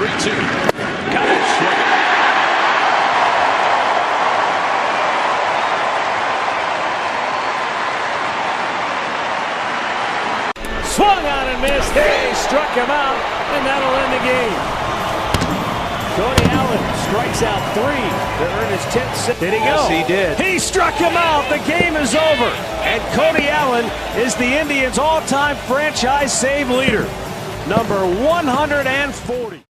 3-2. Got it, swing. Swung on and missed. They struck him out, and that'll end the game. Cody Allen strikes out 3 to earn his 10th. Did he go? Yes, he did. He struck him out. The game is over. And Cody Allen is the Indians' all-time franchise save leader, number 140.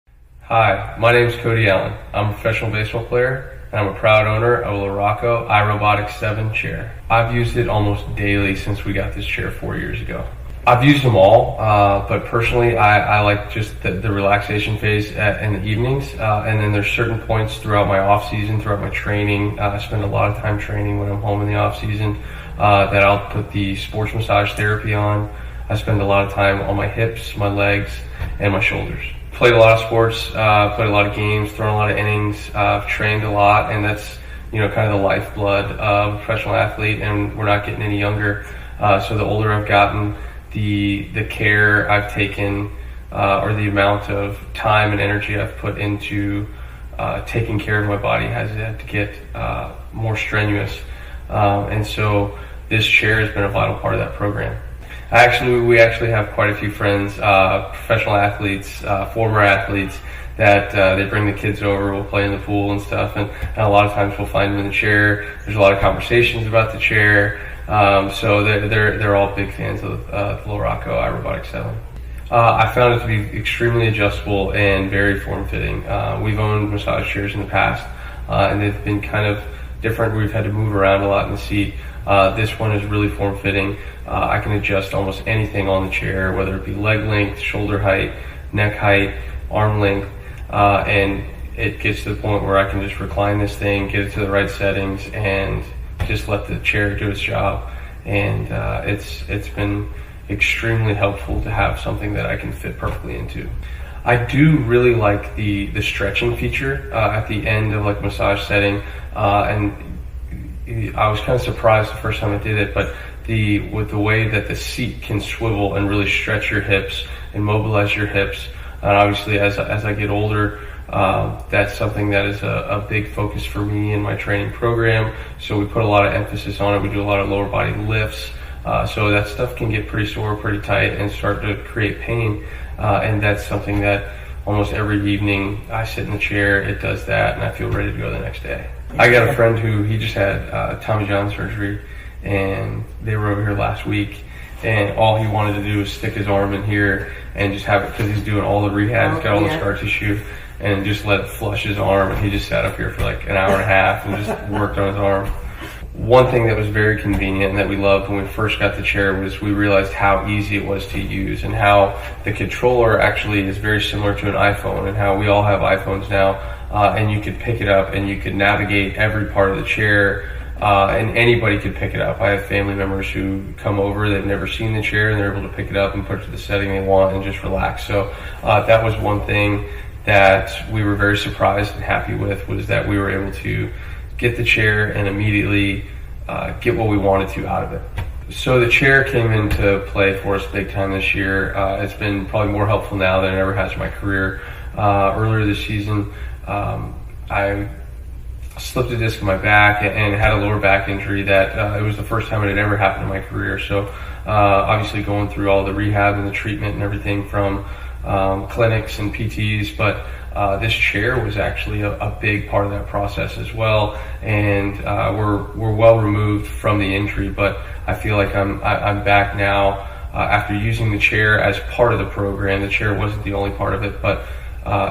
Hi, my name is Cody Allen. I'm a professional baseball player, and I'm a proud owner of a Luraco iRobotics 7 chair. I've used it almost daily since we got this chair 4 years ago. I've used them all, but personally I like just the relaxation phase in the evenings, and then there's certain points throughout my off season, throughout my training. I spend a lot of time training when I'm home in the off season, that I'll put the sports massage therapy on. I spend a lot of time on my hips, my legs, and my shoulders. Played a lot of sports, played a lot of games, thrown a lot of innings, trained a lot, and that's kind of the lifeblood of a professional athlete, and we're not getting any younger. So the older I've gotten, the care I've taken, or the amount of time and energy I've put into taking care of my body has had to get more strenuous, and so this chair has been a vital part of that program. We actually have quite a few friends, professional athletes, former athletes, that they bring the kids over, we'll play in the pool and stuff, and a lot of times we'll find them in the chair. There's a lot of conversations about the chair. So they're all big fans of the Luraco iRobotics 7. I found it to be extremely adjustable and very form-fitting. We've owned massage chairs in the past, and they've been kind of different. We've had to move around a lot in the seat. This one is really form-fitting. I can adjust almost anything on the chair, whether it be leg length, shoulder height, neck height, arm length, and it gets to the point where I can just recline this thing, get it to the right settings, and just let the chair do its job. And it's been extremely helpful to have something that I can fit perfectly into. I do really like the stretching feature at the end of like massage setting, and I was kind of surprised the first time I did it, but with the way that the seat can swivel and really stretch your hips and mobilize your hips. And obviously as I get older, that's something that is a big focus for me in my training program. So we put a lot of emphasis on it. We do a lot of lower body lifts. So that stuff can get pretty sore, pretty tight, and start to create pain. And that's something that almost every evening I sit in the chair, it does that, and I feel ready to go the next day. I got a friend who he just had Tommy John surgery, and they were over here last week, and all he wanted to do was stick his arm in here and just have it, because he's doing all the rehab, he's got all the scar tissue, and just let it flush his arm. And he just sat up here for like an hour and a half and just worked on his arm. One thing that was very convenient and that we loved when we first got the chair was we realized how easy it was to use, and how the controller actually is very similar to an iPhone, and how we all have iPhones now, and you could pick it up and you could navigate every part of the chair, and anybody could pick it up. I have family members who come over, they've never seen the chair, and they're able to pick it up and put it to the setting they want and just relax. So that was one thing that we were very surprised and happy with, was that we were able to get the chair and immediately get what we wanted to out of it. So the chair came into play for us big time this year. It's been probably more helpful now than it ever has in my career. Earlier this season, I slipped a disc in my back and had a lower back injury that it was the first time it had ever happened in my career. So obviously going through all the rehab and the treatment and everything from clinics and PTs, but this chair was actually a big part of that process as well. And we're well removed from the injury, but I feel like I'm back now after using the chair as part of the program. The chair wasn't the only part of it, but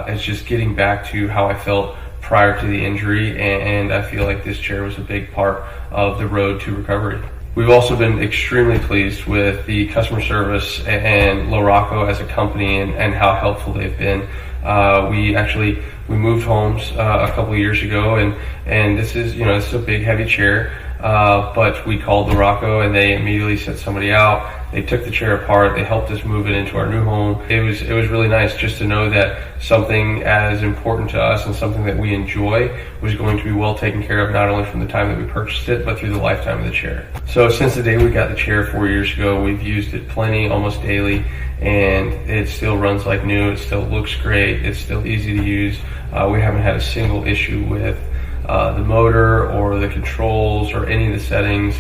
it's just getting back to how I felt prior to the injury, and I feel like this chair was a big part of the road to recovery. We've also been extremely pleased with the customer service and Luraco as a company, and how helpful they've been. We moved homes a couple of years ago, and this is a big heavy chair, but we called Luraco and they immediately sent somebody out. They took the chair apart, they helped us move it into our new home. It was really nice just to know that something as important to us and something that we enjoy was going to be well taken care of, not only from the time that we purchased it, but through the lifetime of the chair. So since the day we got the chair 4 years ago, we've used it plenty, almost daily, and it still runs like new. It still looks great. It's still easy to use. We haven't had a single issue with the motor or the controls or any of the settings.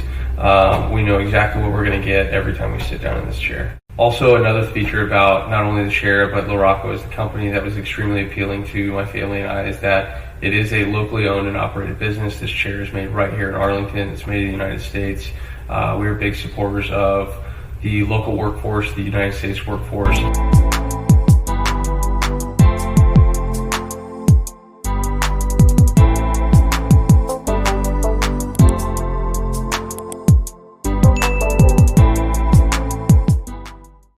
We know exactly what we're going to get every time we sit down in this chair. Also, another feature about not only the chair, but Luraco as the company that was extremely appealing to my family and I is that it is a locally owned and operated business. This chair is made right here in Arlington. It's made in the United States. We're big supporters of the local workforce, the United States workforce.